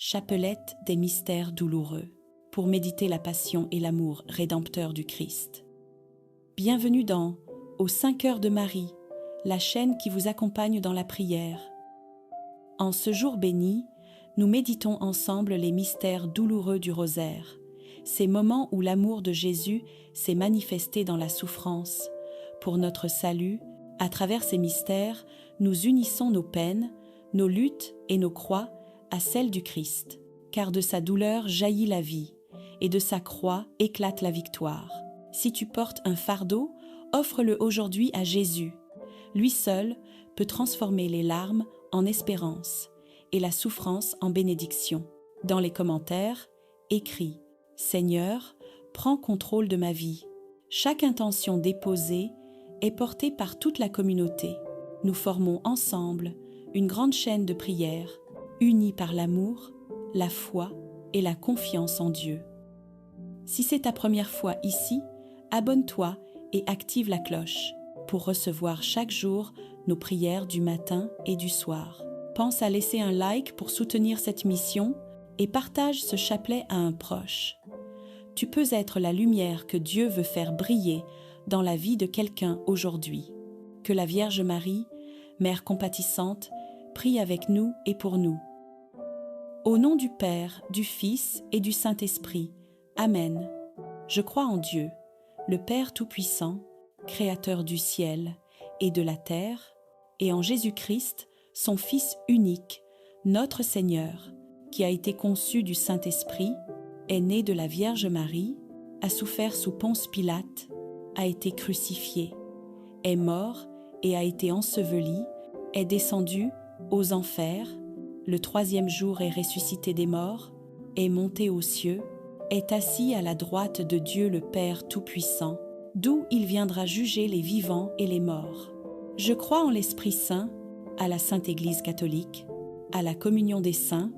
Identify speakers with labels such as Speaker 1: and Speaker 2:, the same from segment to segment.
Speaker 1: Chapelette des mystères douloureux, pour méditer la passion et l'amour rédempteur du Christ. Bienvenue dans Aux 5 heures de Marie, la chaîne qui vous accompagne dans la prière. En ce jour béni, nous méditons ensemble les mystères douloureux du rosaire, ces moments où l'amour de Jésus s'est manifesté dans la souffrance. Pour notre salut, à travers ces mystères, nous unissons nos peines, nos luttes et nos croix à celle du Christ, car de sa douleur jaillit la vie, et de sa croix éclate la victoire. Si tu portes un fardeau, offre-le aujourd'hui à Jésus. Lui seul peut transformer les larmes en espérance et la souffrance en bénédiction. Dans les commentaires, écris « Seigneur, prends contrôle de ma vie ». Chaque intention déposée est portée par toute la communauté. Nous formons ensemble une grande chaîne de prières, unis par l'amour, la foi et la confiance en Dieu. Si c'est ta première fois ici, abonne-toi et active la cloche pour recevoir chaque jour nos prières du matin et du soir. Pense à laisser un like pour soutenir cette mission et partage ce chapelet à un proche. Tu peux être la lumière que Dieu veut faire briller dans la vie de quelqu'un aujourd'hui. Que la Vierge Marie, Mère compatissante, prie avec nous et pour nous. Au nom du Père, du Fils et du Saint-Esprit. Amen. Je crois en Dieu, le Père Tout-Puissant, Créateur du ciel et de la terre, et en Jésus-Christ, son Fils unique, notre Seigneur, qui a été conçu du Saint-Esprit, est né de la Vierge Marie, a souffert sous Ponce Pilate, a été crucifié, est mort et a été enseveli, est descendu aux enfers, le 3e jour est ressuscité des morts, est monté aux cieux, est assis à la droite de Dieu le Père Tout-Puissant, d'où il viendra juger les vivants et les morts. Je crois en l'Esprit Saint, à la Sainte Église catholique, à la communion des saints,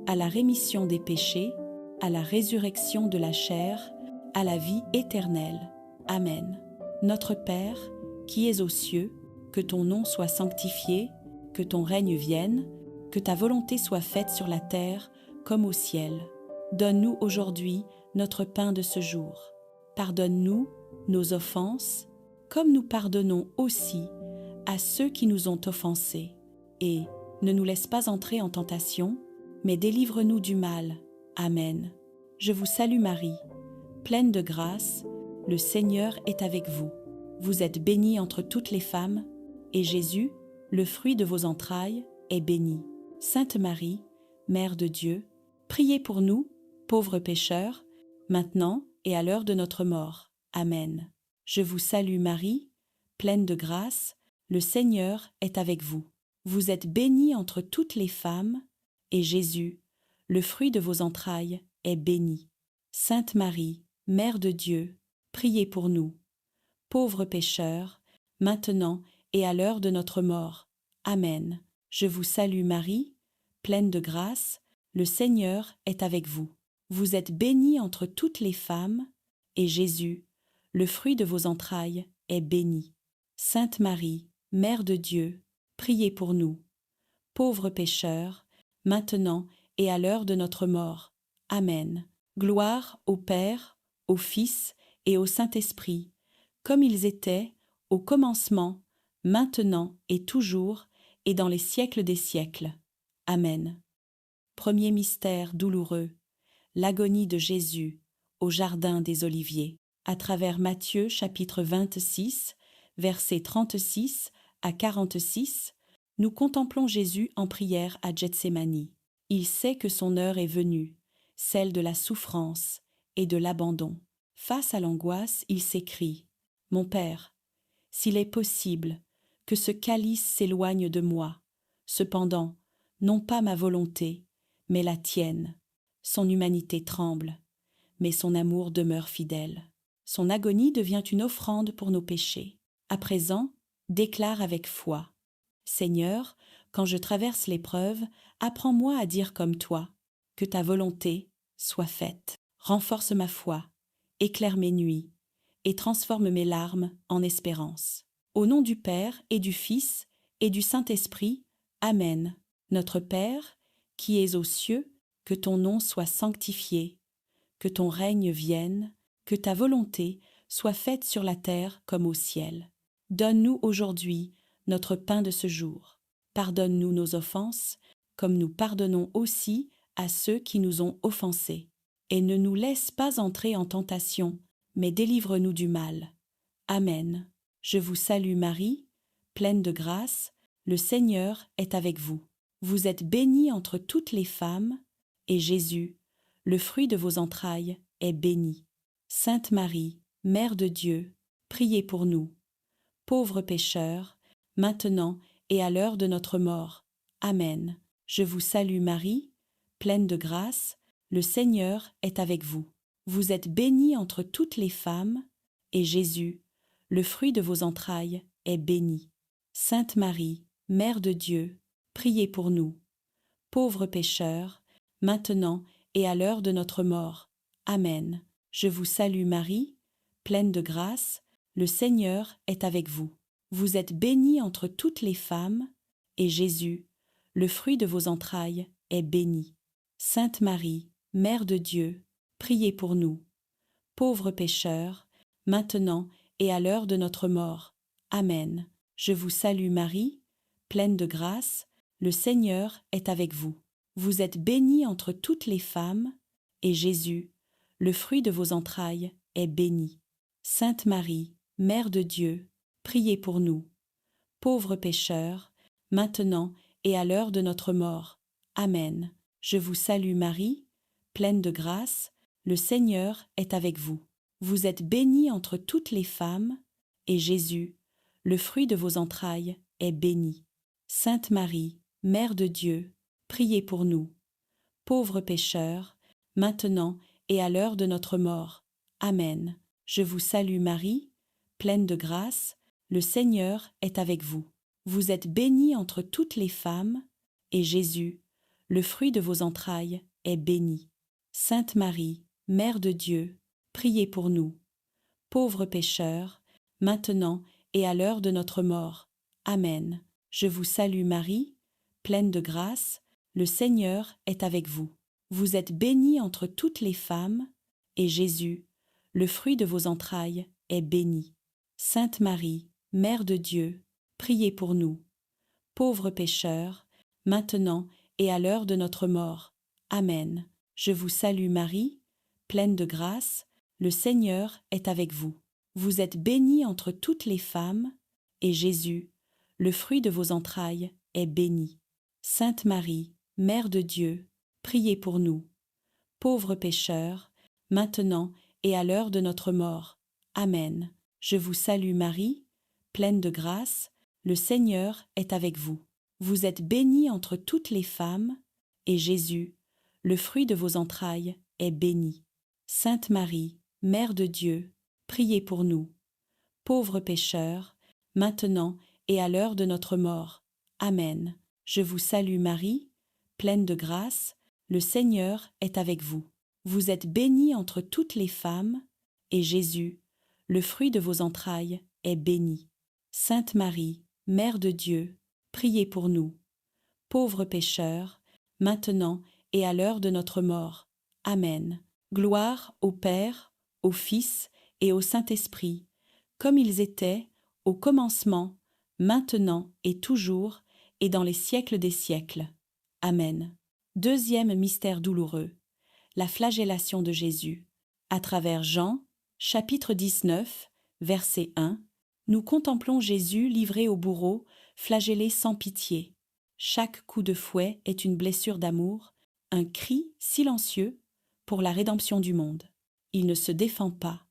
Speaker 1: à la rémission des péchés, à la résurrection de la chair, à la vie éternelle. Amen. Notre Père, qui es aux cieux, que ton nom soit sanctifié, que ton règne vienne, que ta volonté soit faite sur la terre comme au ciel. Donne-nous aujourd'hui notre pain de ce jour. Pardonne-nous nos offenses, comme nous pardonnons aussi à ceux qui nous ont offensés. Et ne nous laisse pas entrer en tentation, mais délivre-nous du mal. Amen. Je vous salue Marie, pleine de grâce, le Seigneur est avec vous. Vous êtes bénie entre toutes les femmes, et Jésus, le fruit de vos entrailles, est béni. Sainte Marie, Mère de Dieu, priez pour nous, pauvres pécheurs, maintenant et à l'heure de notre mort. Amen. Je vous salue Marie, pleine de grâce, le Seigneur est avec vous. Vous êtes bénie entre toutes les femmes, et Jésus, le fruit de vos entrailles, est béni. Sainte Marie, Mère de Dieu, priez pour nous, pauvres pécheurs, maintenant et à l'heure de notre mort. Amen. Je vous salue Marie, pleine de grâce, le Seigneur est avec vous. Vous êtes bénie entre toutes les femmes, et Jésus, le fruit de vos entrailles, est béni. Sainte Marie, Mère de Dieu, priez pour nous, pauvres pécheurs, maintenant et à l'heure de notre mort. Amen. Gloire au Père, au Fils et au Saint-Esprit, comme ils étaient au commencement, maintenant et toujours, et dans les siècles des siècles. Amen. Premier mystère douloureux, l'agonie de Jésus au jardin des Oliviers. À travers Matthieu chapitre 26, versets 36 à 46, nous contemplons Jésus en prière à Gethsémani. Il sait que son heure est venue, celle de la souffrance et de l'abandon. Face à l'angoisse, il s'écrie « Mon Père, s'il est possible, que ce calice s'éloigne de moi. Cependant, non pas ma volonté, mais la tienne. » Son humanité tremble, mais son amour demeure fidèle. Son agonie devient une offrande pour nos péchés. À présent, déclare avec foi « Seigneur, quand je traverse l'épreuve, apprends-moi à dire comme toi, que ta volonté soit faite. Renforce ma foi, éclaire mes nuits, et transforme mes larmes en espérance. » Au nom du Père et du Fils et du Saint-Esprit, Amen. Notre Père, qui es aux cieux, que ton nom soit sanctifié, que ton règne vienne, que ta volonté soit faite sur la terre comme au ciel. Donne-nous aujourd'hui notre pain de ce jour. Pardonne-nous nos offenses, comme nous pardonnons aussi à ceux qui nous ont offensés. Et ne nous laisse pas entrer en tentation, mais délivre-nous du mal. Amen. Je vous salue Marie, pleine de grâce, le Seigneur est avec vous. Vous êtes bénie entre toutes les femmes, et Jésus, le fruit de vos entrailles, est béni. Sainte Marie, Mère de Dieu, priez pour nous, pauvres pécheurs, maintenant et à l'heure de notre mort. Amen. Je vous salue Marie, pleine de grâce, le Seigneur est avec vous. Vous êtes bénie entre toutes les femmes, et Jésus, le fruit de vos entrailles, est béni. Sainte Marie, Mère de Dieu, priez pour nous, pauvres pécheurs, maintenant et à l'heure de notre mort. Amen. Je vous salue Marie, pleine de grâce, le Seigneur est avec vous. Vous êtes bénie entre toutes les femmes, et Jésus, le fruit de vos entrailles, est béni. Sainte Marie, Mère de Dieu, priez pour nous, pauvres pécheurs, maintenant et à l'heure de notre mort. Amen. Je vous salue Marie, pleine de grâce, le Seigneur est avec vous. Vous êtes bénie entre toutes les femmes, et Jésus, le fruit de vos entrailles, est béni. Sainte Marie, Mère de Dieu, priez pour nous, pauvres pécheurs, maintenant et à l'heure de notre mort. Amen. Je vous salue Marie, pleine de grâce, le Seigneur est avec vous. Vous êtes bénie entre toutes les femmes, et Jésus, le fruit de vos entrailles, est béni. Sainte Marie, Mère de Dieu, priez pour nous, pauvres pécheurs, maintenant et à l'heure de notre mort. Amen. Je vous salue Marie, pleine de grâce, le Seigneur est avec vous. Vous êtes bénie entre toutes les femmes, et Jésus, le fruit de vos entrailles, est béni. Sainte Marie, Mère de Dieu, priez pour nous, pauvres pécheurs, maintenant et à l'heure de notre mort. Amen. Je vous salue Marie, pleine de grâce, le Seigneur est avec vous. Vous êtes bénie entre toutes les femmes, et Jésus, le fruit de vos entrailles, est béni. Sainte Marie, Mère de Dieu, priez pour nous, pauvres pécheurs, maintenant et à l'heure de notre mort. Amen. Je vous salue Marie, pleine de grâce, le Seigneur est avec vous. Vous êtes bénie entre toutes les femmes, et Jésus, le fruit de vos entrailles, est béni. Sainte Marie, Mère de Dieu, priez pour nous, pauvres pécheurs, maintenant et à l'heure de notre mort. Amen. Je vous salue Marie, pleine de grâce, le Seigneur est avec vous. Vous êtes bénie entre toutes les femmes, et Jésus, le fruit de vos entrailles, est béni. Sainte Marie, Mère de Dieu, priez pour nous, pauvres pécheurs, maintenant et à l'heure de notre mort. Amen. Je vous salue Marie, pleine de grâce, le Seigneur est avec vous. Vous êtes bénie entre toutes les femmes, et Jésus, le fruit de vos entrailles, est béni. Sainte Marie, Mère de Dieu, priez pour nous, pauvres pécheurs, maintenant et à l'heure de notre mort. Amen. Gloire au Père, au Fils et au Saint-Esprit, comme ils étaient au commencement, maintenant et toujours, et dans les siècles des siècles. Amen. Deuxième mystère douloureux, la flagellation de Jésus. À travers Jean, chapitre 19, verset 1, nous contemplons Jésus livré au bourreau, flagellé sans pitié. Chaque coup de fouet est une blessure d'amour, un cri silencieux pour la rédemption du monde. Il ne se défend pas,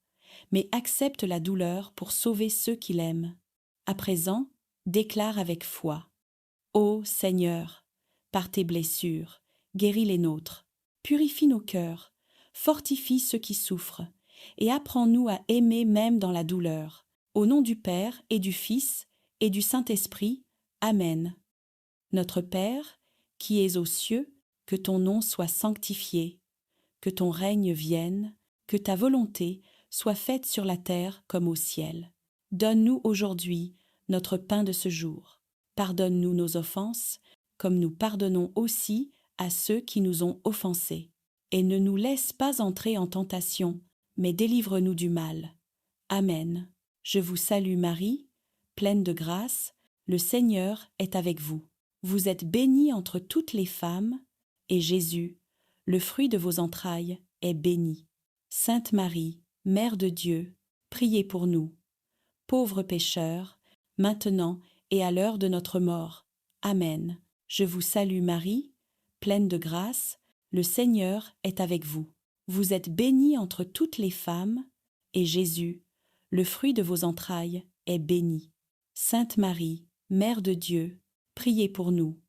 Speaker 1: mais accepte la douleur pour sauver ceux qu'il aime. À présent, déclare avec foi: Ô Seigneur, par tes blessures, guéris les nôtres, purifie nos cœurs, fortifie ceux qui souffrent, et apprends-nous à aimer même dans la douleur. Au nom du Père et du Fils et du Saint-Esprit. Amen. Notre Père, qui es aux cieux, que ton nom soit sanctifié, que ton règne vienne, que ta volonté soit faite sur la terre comme au ciel. Donne-nous aujourd'hui notre pain de ce jour. Pardonne-nous nos offenses, comme nous pardonnons aussi à ceux qui nous ont offensés. Et ne nous laisse pas entrer en tentation, mais délivre-nous du mal. Amen. Je vous salue Marie, pleine de grâce, le Seigneur est avec vous. Vous êtes bénie entre toutes les femmes, et Jésus, le fruit de vos entrailles, est béni. Sainte Marie, Mère de Dieu, priez pour nous, pauvres pécheurs, maintenant et à l'heure de notre mort. Amen. Je vous salue Marie, pleine de grâce, le Seigneur est avec vous. Vous êtes bénie entre toutes les femmes, et Jésus, le fruit de vos entrailles, est béni. Sainte Marie, Mère de Dieu, priez pour nous,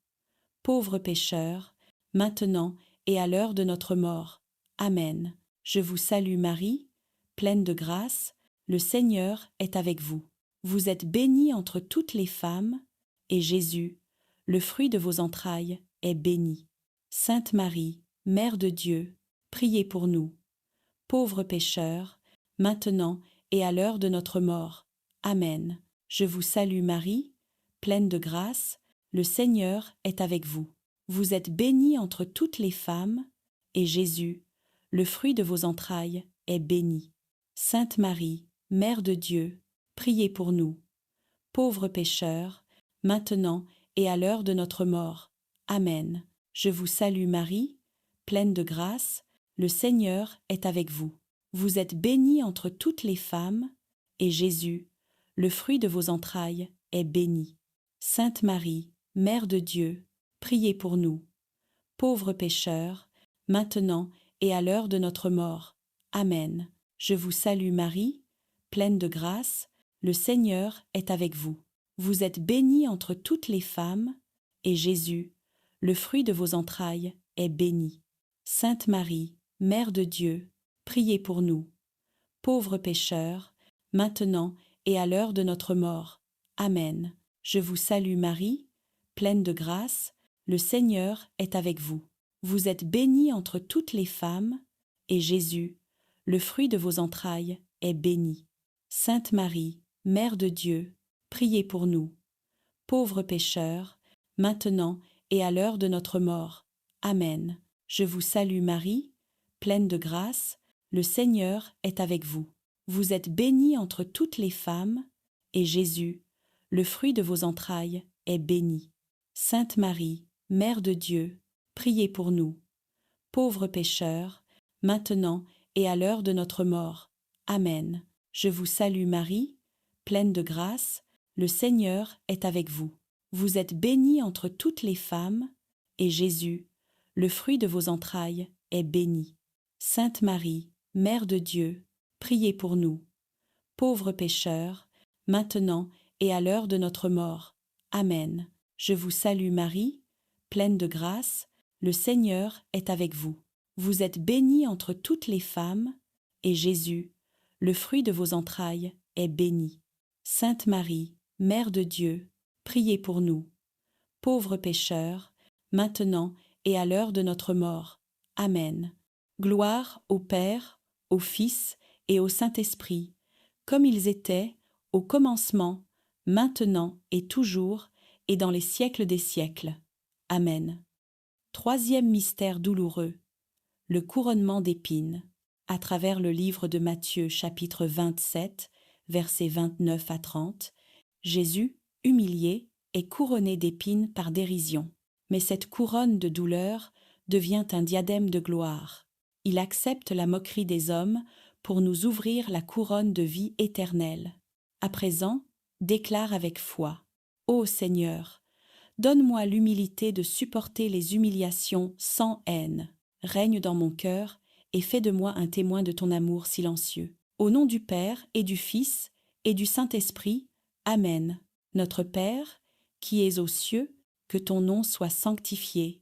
Speaker 1: pauvres pécheurs, maintenant et à l'heure de notre mort. Amen. Je vous salue Marie, pleine de grâce, le Seigneur est avec vous. Vous êtes bénie entre toutes les femmes, et Jésus, le fruit de vos entrailles, est béni. Sainte Marie, Mère de Dieu, priez pour nous, pauvres pécheurs, maintenant et à l'heure de notre mort. Amen. Je vous salue Marie, pleine de grâce, le Seigneur est avec vous. Vous êtes bénie entre toutes les femmes, et Jésus, le fruit de vos entrailles, est béni. Sainte Marie, Mère de Dieu, priez pour nous, pauvres pécheurs, maintenant et à l'heure de notre mort. Amen. Je vous salue Marie, pleine de grâce, le Seigneur est avec vous. Vous êtes bénie entre toutes les femmes, et Jésus, le fruit de vos entrailles, est béni. Sainte Marie, Mère de Dieu, priez pour nous, pauvres pécheurs, maintenant et à l'heure de notre mort. Amen. Je vous salue Marie, pleine de grâce, le Seigneur est avec vous. Vous êtes bénie entre toutes les femmes, et Jésus, le fruit de vos entrailles, est béni. Sainte Marie, Mère de Dieu, priez pour nous, pauvres pécheurs, maintenant et à l'heure de notre mort. Amen. Je vous salue Marie, pleine de grâce, le Seigneur est avec vous. Vous êtes bénie entre toutes les femmes, et Jésus, le fruit de vos entrailles, est béni. Sainte Marie, Mère de Dieu, priez pour nous, pauvres pécheurs, maintenant et à l'heure de notre mort. Amen. Je vous salue Marie, pleine de grâce, le Seigneur est avec vous. Vous êtes bénie entre toutes les femmes, et Jésus, le fruit de vos entrailles, est béni. Sainte Marie, Mère de Dieu, priez pour nous, pauvres pécheurs, maintenant et à l'heure de notre mort. Amen. Je vous salue Marie, pleine de grâce, le Seigneur est avec vous. Vous êtes bénie entre toutes les femmes, et Jésus, le fruit de vos entrailles, est béni. Sainte Marie, Mère de Dieu, priez pour nous, pauvres pécheurs, maintenant et à l'heure de notre mort. Amen. Je vous salue Marie, pleine de grâce, le Seigneur est avec vous. Vous êtes bénie entre toutes les femmes, et Jésus, le fruit de vos entrailles, est béni. Sainte Marie, Mère de Dieu, priez pour nous, pauvres pécheurs, maintenant et à l'heure de notre mort. Amen. Gloire au Père, au Fils et au Saint-Esprit, comme ils étaient au commencement, maintenant et toujours, et dans les siècles des siècles. Amen. Troisième mystère douloureux, le couronnement d'épines, à travers le livre de Matthieu chapitre 27, versets 29 à 30, Jésus, humilié, est couronné d'épines par dérision. Mais cette couronne de douleur devient un diadème de gloire. Il accepte la moquerie des hommes pour nous ouvrir la couronne de vie éternelle. À présent, déclare avec foi: Ô Seigneur, donne-moi l'humilité de supporter les humiliations sans haine. Règne dans mon cœur et fais de moi un témoin de ton amour silencieux. Au nom du Père et du Fils et du Saint-Esprit. Amen. Notre Père, qui es aux cieux, que ton nom soit sanctifié,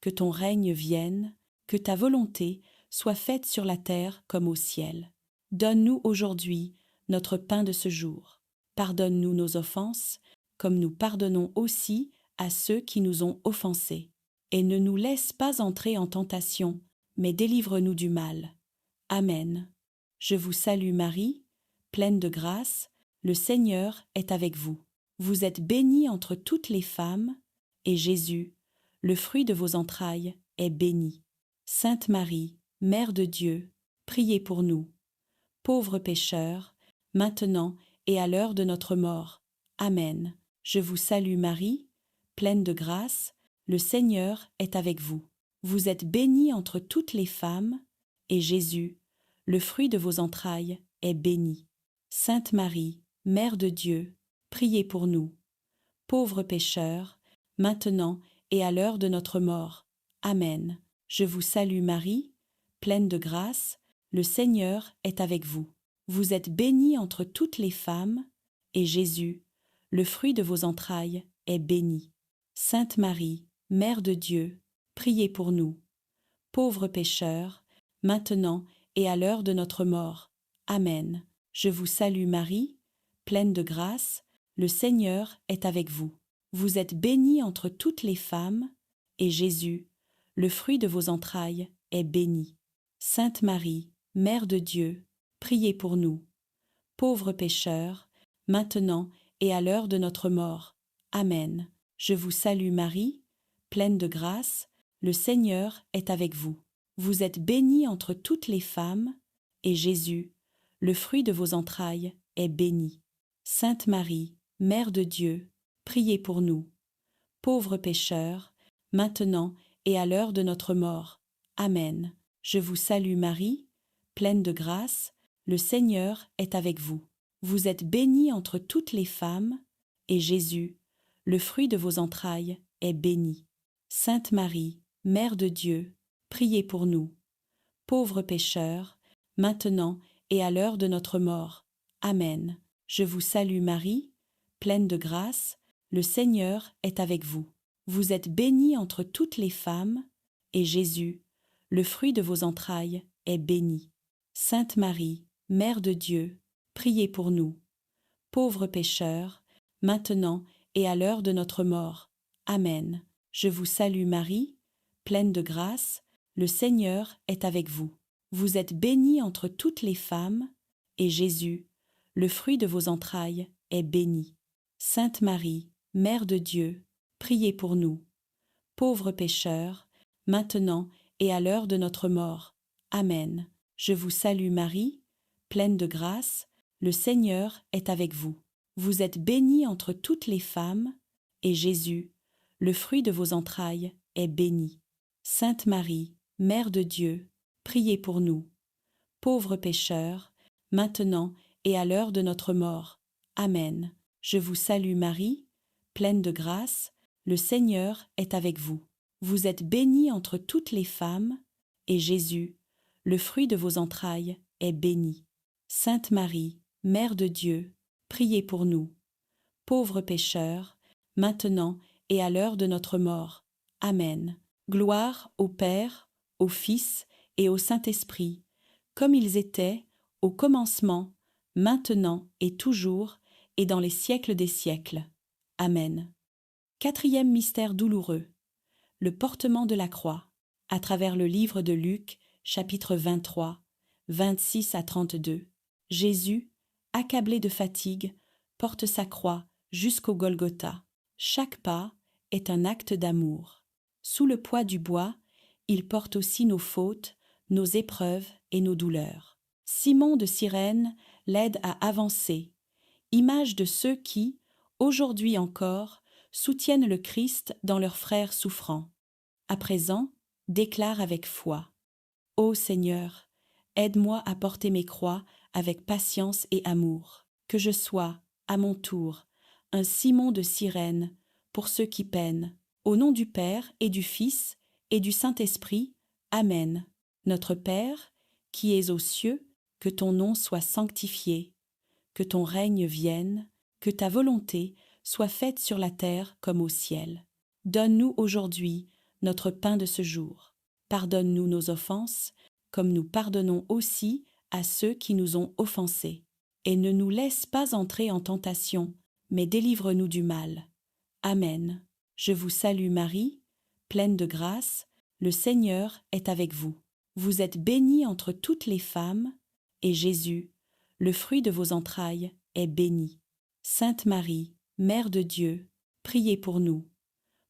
Speaker 1: que ton règne vienne, que ta volonté soit faite sur la terre comme au ciel. Donne-nous aujourd'hui notre pain de ce jour. Pardonne-nous nos offenses, comme nous pardonnons aussi à ceux qui nous ont offensés. Et ne nous laisse pas entrer en tentation, mais délivre-nous du mal. Amen. Je vous salue Marie, pleine de grâce, le Seigneur est avec vous. Vous êtes bénie entre toutes les femmes, et Jésus, le fruit de vos entrailles, est béni. Sainte Marie, Mère de Dieu, priez pour nous, pauvres pécheurs, maintenant et à l'heure de notre mort. Amen. Je vous salue Marie, pleine de grâce, le Seigneur est avec vous. Vous êtes bénie entre toutes les femmes, et Jésus, le fruit de vos entrailles, est béni. Sainte Marie, Mère de Dieu, priez pour nous, pauvres pécheurs, maintenant et à l'heure de notre mort. Amen. Je vous salue Marie, pleine de grâce, le Seigneur est avec vous. Vous êtes bénie entre toutes les femmes, et Jésus, le fruit de vos entrailles, est béni. Sainte Marie, Mère de Dieu, priez pour nous, pauvres pécheurs, maintenant et à l'heure de notre mort. Amen. Je vous salue Marie, pleine de grâce, le Seigneur est avec vous. Vous êtes bénie entre toutes les femmes, et Jésus, le fruit de vos entrailles, est béni. Sainte Marie, Mère de Dieu, priez pour nous, pauvres pécheurs, maintenant et à l'heure de notre mort. Amen. Je vous salue Marie, pleine de grâce, le Seigneur est avec vous. Vous êtes bénie entre toutes les femmes, et Jésus, le fruit de vos entrailles, est béni. Sainte Marie, Mère de Dieu, priez pour nous, pauvres pécheurs, maintenant et à l'heure de notre mort. Amen. Je vous salue Marie, pleine de grâce, le Seigneur est avec vous. Vous êtes bénie entre toutes les femmes, et Jésus, le fruit de vos entrailles, est béni. Sainte Marie, Mère de Dieu, priez pour nous, pauvres pécheurs, maintenant et à l'heure de notre mort. Amen. Je vous salue Marie, pleine de grâce, le Seigneur est avec vous. Vous êtes bénie entre toutes les femmes, et Jésus, le fruit de vos entrailles, est béni. Sainte Marie, Mère de Dieu, priez pour nous, pauvres pécheurs, maintenant et à l'heure de notre mort. Amen. Je vous salue Marie, pleine de grâce, le Seigneur est avec vous. Vous êtes bénie entre toutes les femmes, et Jésus, le fruit de vos entrailles, est béni. Sainte Marie, Mère de Dieu, priez pour nous, pauvres pécheurs, maintenant et à l'heure de notre mort. Amen. Je vous salue Marie, pleine de grâce, le Seigneur est avec vous. Vous êtes bénie entre toutes les femmes, et Jésus, le fruit de vos entrailles, est béni. Sainte Marie, Mère de Dieu, priez pour nous, pauvres pécheurs, maintenant et à l'heure de notre mort. Amen. Je vous salue Marie, pleine de grâce, le Seigneur est avec vous. Vous êtes bénie entre toutes les femmes, et Jésus, le fruit de vos entrailles, est béni. Sainte Marie, Mère de Dieu, priez pour nous, pauvres pécheurs, maintenant et à l'heure de notre mort. Amen. Gloire au Père, au Fils et au Saint-Esprit, comme ils étaient au commencement, maintenant et toujours, et dans les siècles des siècles. Amen. Quatrième mystère douloureux, le portement de la croix, à travers le livre de Luc, chapitre 23, 26 à 32. Jésus, accablé de fatigue, porte sa croix jusqu'au Golgotha. Chaque pas est un acte d'amour. Sous le poids du bois, il porte aussi nos fautes, nos épreuves et nos douleurs. Simon de Cyrène l'aide à avancer, image de ceux qui, aujourd'hui encore, soutiennent le Christ dans leurs frères souffrants. À présent, déclare avec foi: Ô Seigneur, aide-moi à porter mes croix avec patience et amour, que je sois, à mon tour, un Simon de Cyrène pour ceux qui peinent. Au nom du Père et du Fils et du Saint-Esprit. Amen. Notre Père, qui es aux cieux, que ton nom soit sanctifié, que ton règne vienne, que ta volonté soit faite sur la terre comme au ciel. Donne-nous aujourd'hui notre pain de ce jour. Pardonne-nous nos offenses, comme nous pardonnons aussi à ceux qui nous ont offensés. Et ne nous laisse pas entrer en tentation, mais délivre-nous du mal. Amen. Je vous salue Marie, pleine de grâce, le Seigneur est avec vous. Vous êtes bénie entre toutes les femmes, et Jésus, le fruit de vos entrailles, est béni. Sainte Marie, Mère de Dieu, priez pour nous,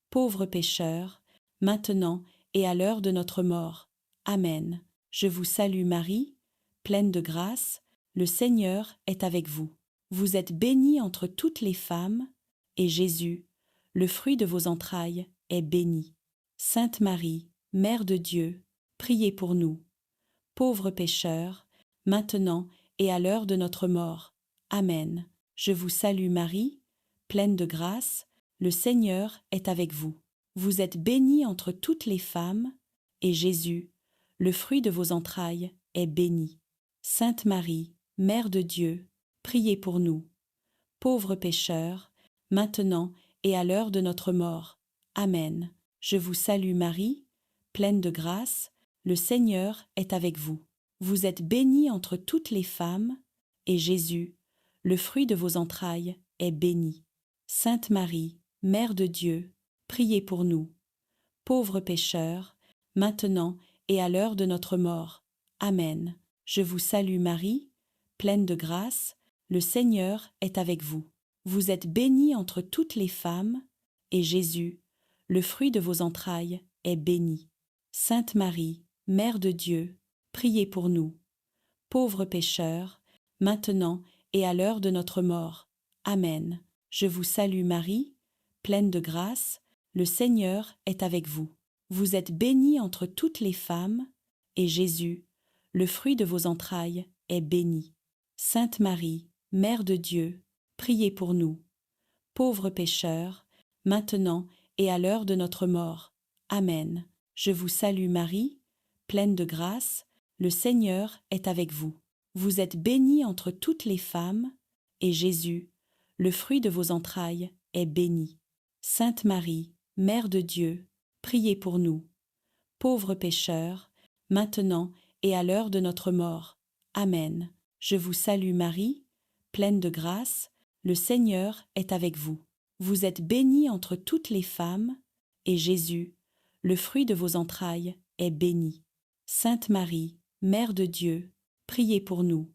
Speaker 1: pauvres pécheurs, maintenant et à l'heure de notre mort. Amen. Je vous salue Marie, pleine de grâce, le Seigneur est avec vous. Vous êtes bénie entre toutes les femmes, et Jésus, le fruit de vos entrailles, est béni. Sainte Marie, Mère de Dieu, priez pour nous, pauvres pécheurs, maintenant et à l'heure de notre mort. Amen. Je vous salue Marie, pleine de grâce, le Seigneur est avec vous. Vous êtes bénie entre toutes les femmes, et Jésus, le fruit de vos entrailles, est béni. Sainte Marie, Mère de Dieu, priez pour nous, pauvres pécheurs, maintenant et à l'heure de notre mort. Amen. Je vous salue Marie, pleine de grâce, le Seigneur est avec vous. Vous êtes bénie entre toutes les femmes, et Jésus, le fruit de vos entrailles, est béni. Sainte Marie, Mère de Dieu, priez pour nous, pauvres pécheurs, maintenant et à l'heure de notre mort. Amen. Je vous salue Marie, pleine de grâce, le Seigneur est avec vous. Vous êtes bénie entre toutes les femmes, et Jésus, le fruit de vos entrailles, est béni. Sainte Marie, Mère de Dieu, priez pour nous, pauvres pécheurs, maintenant et à l'heure de notre mort. Amen. Je vous salue Marie, pleine de grâce, le Seigneur est avec vous. Vous êtes bénie entre toutes les femmes, et Jésus, le fruit de vos entrailles, est béni. Sainte Marie, Mère de Dieu, priez pour nous, pauvres pécheurs, maintenant et à l'heure de notre mort. Amen. Je vous salue Marie, pleine de grâce, le Seigneur est avec vous. Vous êtes bénie entre toutes les femmes, et Jésus, le fruit de vos entrailles, est béni. Sainte Marie, Mère de Dieu, priez pour nous, pauvres pécheurs, maintenant et à l'heure de notre mort. Amen. Je vous salue Marie, pleine de grâce, le Seigneur est avec vous. Vous êtes bénie entre toutes les femmes, et Jésus, le fruit de vos entrailles, est béni. Sainte Marie, Mère de Dieu, priez pour nous,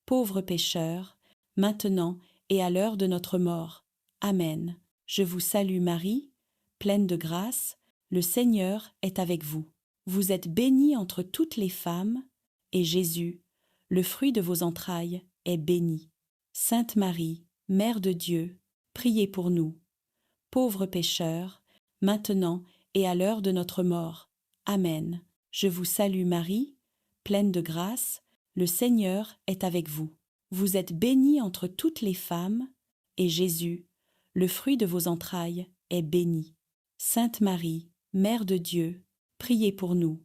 Speaker 1: pauvres pécheurs, maintenant et à l'heure de notre mort. Amen. Je vous salue Marie, pleine de grâce, le Seigneur est avec vous. Vous êtes bénie entre toutes les femmes, et Jésus, le fruit de vos entrailles, est béni. Sainte Marie, Mère de Dieu, priez pour nous, pauvres pécheurs, maintenant et à l'heure de notre mort. Amen. Je vous salue Marie, pleine de grâce, le Seigneur est avec vous. Vous êtes bénie entre toutes les femmes, et Jésus, le fruit de vos entrailles, est béni. Sainte Marie, Mère de Dieu, priez pour nous,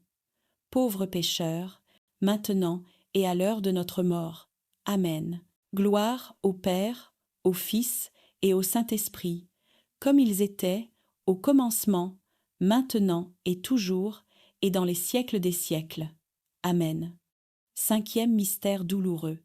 Speaker 1: pauvres pécheurs, maintenant et à l'heure de notre mort. Amen. Gloire au Père, au Fils et au Saint-Esprit, comme ils étaient au commencement, maintenant et toujours, et dans les siècles des siècles. Amen. Cinquième mystère douloureux,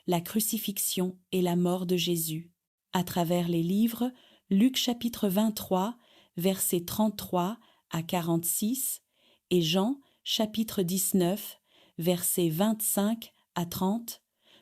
Speaker 1: la crucifixion et la mort de Jésus. À travers les livres, Luc chapitre 23, versets 33 à 46, et Jean chapitre 19, versets 25 à 30,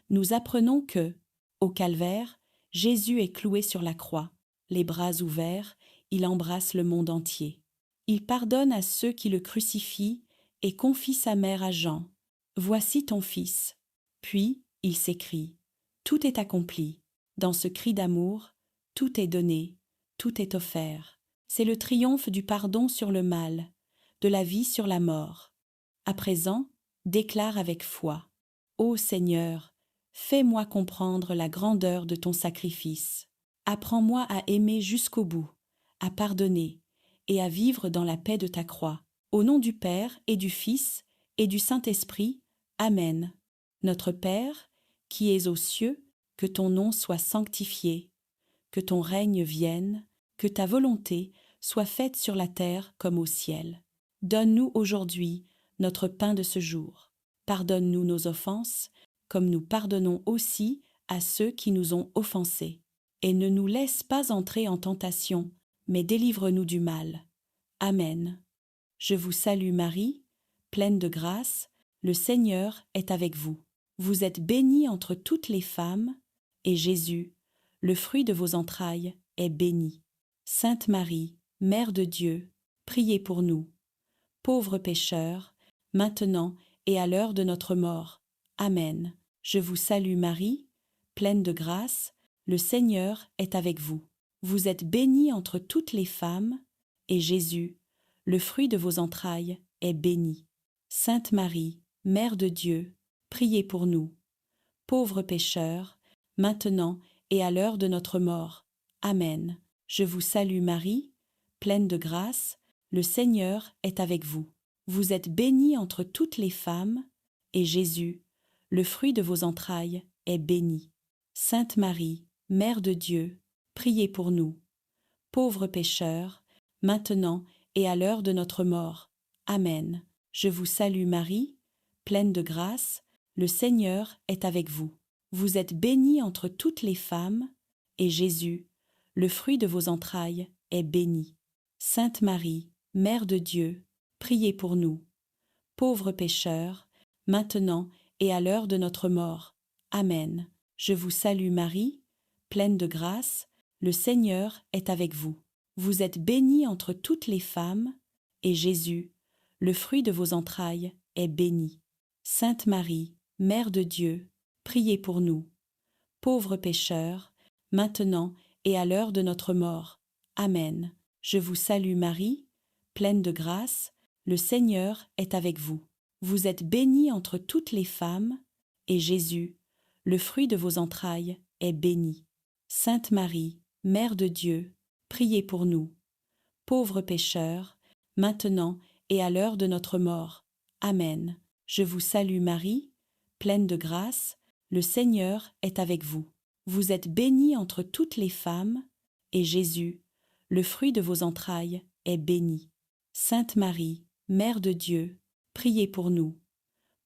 Speaker 1: nous apprenons que, au calvaire, Jésus est cloué sur la croix. Les bras ouverts, il embrasse le monde entier. Il pardonne à ceux qui le crucifient et confie sa mère à Jean. « Voici ton fils ». Puis il s'écrie « Tout est accompli ». Dans ce cri d'amour, tout est donné, tout est offert. C'est le triomphe du pardon sur le mal, de la vie sur la mort. À présent, déclare avec foi « Ô Seigneur, fais-moi comprendre la grandeur de ton sacrifice. Apprends-moi à aimer jusqu'au bout, à pardonner et à vivre dans la paix de ta croix. Au nom du Père et du Fils et du Saint-Esprit. Amen. Notre Père, qui es aux cieux, que ton nom soit sanctifié, que ton règne vienne, que ta volonté soit faite sur la terre comme au ciel. Donne-nous aujourd'hui notre pain de ce jour. Pardonne-nous nos offenses, comme nous pardonnons aussi à ceux qui nous ont offensés. Et ne nous laisse pas entrer en tentation, mais délivre-nous du mal. Amen. Je vous salue Marie, pleine de grâce, le Seigneur est avec vous. Vous êtes bénie entre toutes les femmes, et Jésus, le fruit de vos entrailles, est béni. Sainte Marie, Mère de Dieu, priez pour nous. Pauvres pécheurs, maintenant et à l'heure de notre mort. Amen. Je vous salue Marie, pleine de grâce, le Seigneur est avec vous. Vous êtes bénie entre toutes les femmes, et Jésus, le fruit de vos entrailles, est béni. Sainte Marie, Mère de Dieu, priez pour nous. Pauvres pécheurs, maintenant et à l'heure de notre mort. Amen. Je vous salue Marie, pleine de grâce, le Seigneur est avec vous. Vous êtes bénie entre toutes les femmes, et Jésus, le fruit de vos entrailles, est béni. Sainte Marie, Mère de Dieu, priez pour nous. Pauvres pécheurs, maintenant et à l'heure de notre mort. Amen. Je vous salue Marie, pleine de grâce, le Seigneur est avec vous. Vous êtes bénie entre toutes les femmes, et Jésus, le fruit de vos entrailles, est béni. Sainte Marie, Mère de Dieu, priez pour nous. Pauvres pécheurs, maintenant et à l'heure de notre mort. Amen. Je vous salue Marie, pleine de grâce, le Seigneur est avec vous. Vous êtes bénie entre toutes les femmes, et Jésus, le fruit de vos entrailles, est béni. Sainte Marie, Mère de Dieu, priez pour nous. Pauvres pécheurs, maintenant et à l'heure de notre mort. Amen. Je vous salue Marie, pleine de grâce, le Seigneur est avec vous. Vous êtes bénie entre toutes les femmes, et Jésus, le fruit de vos entrailles, est béni. Sainte Marie, Mère de Dieu, priez pour nous. Pauvres pécheurs, maintenant et à l'heure de notre mort. Amen. Je vous salue Marie, pleine de grâce, le Seigneur est avec vous. Vous êtes bénie entre toutes les femmes, et Jésus, le fruit de vos entrailles, est béni. Sainte Marie, Mère de Dieu, priez pour nous.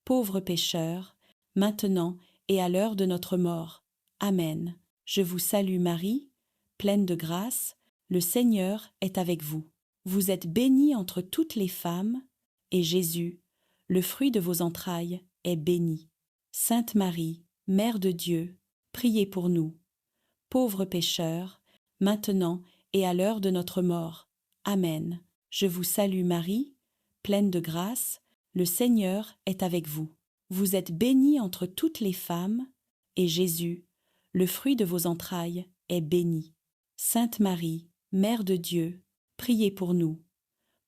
Speaker 1: Pauvres pécheurs, maintenant et à l'heure de notre mort. Amen. Je vous salue Marie, pleine de grâce, le Seigneur est avec vous. Vous êtes bénie entre toutes les femmes, et Jésus, le fruit de vos entrailles, est béni. Sainte Marie, Mère de Dieu, priez pour nous. Pauvres pécheurs, maintenant et à l'heure de notre mort. Amen. Je vous salue Marie, pleine de grâce, le Seigneur est avec vous. Vous êtes bénie entre toutes les femmes, et Jésus, le fruit de vos entrailles, est béni. Sainte Marie, Mère de Dieu, priez pour nous.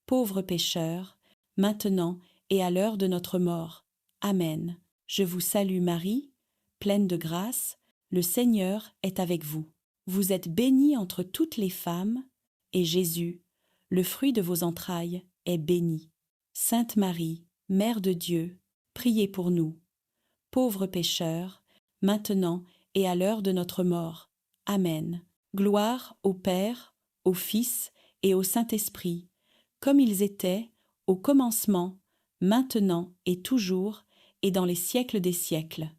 Speaker 1: Pauvres pécheurs, maintenant et à l'heure de notre mort. Amen. Je vous salue Marie, pleine de grâce, le Seigneur est avec vous. Vous êtes bénie entre toutes les femmes, et Jésus, le fruit de vos entrailles, est béni. Sainte Marie, Mère de Dieu, priez pour nous. Pauvres pécheurs, maintenant et à l'heure de notre mort. Amen. Gloire au Père, au Fils et au Saint-Esprit, comme ils étaient au commencement, maintenant et toujours, et dans les siècles des siècles.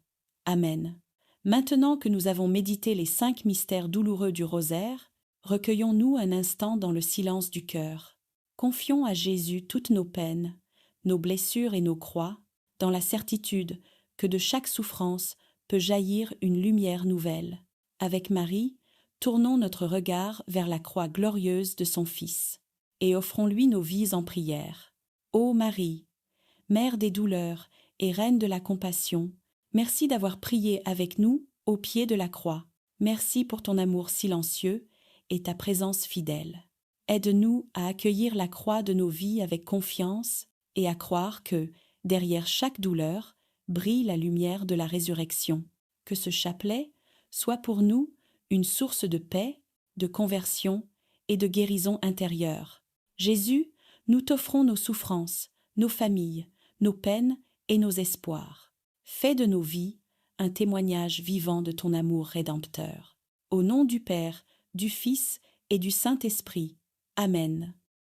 Speaker 1: Amen. Maintenant que nous avons médité les 5 mystères douloureux du rosaire, recueillons-nous un instant dans le silence du cœur. Confions à Jésus toutes nos peines, nos blessures et nos croix, dans la certitude que de chaque souffrance peut jaillir une lumière nouvelle. Avec Marie, tournons notre regard vers la croix glorieuse de son Fils, et offrons-lui nos vies en prière. Ô Marie, Mère des douleurs et Reine de la compassion, merci d'avoir prié avec nous au pied de la croix. Merci pour ton amour silencieux et ta présence fidèle. Aide-nous à accueillir la croix de nos vies avec confiance et à croire que, derrière chaque douleur, brille la lumière de la résurrection. Que ce chapelet soit pour nous une source de paix, de conversion et de guérison intérieure. Jésus, nous t'offrons nos souffrances, nos familles, nos peines et nos espoirs. Fais de nos vies un témoignage vivant de ton amour rédempteur. Au nom du Père, du Fils et du Saint-Esprit. Amen.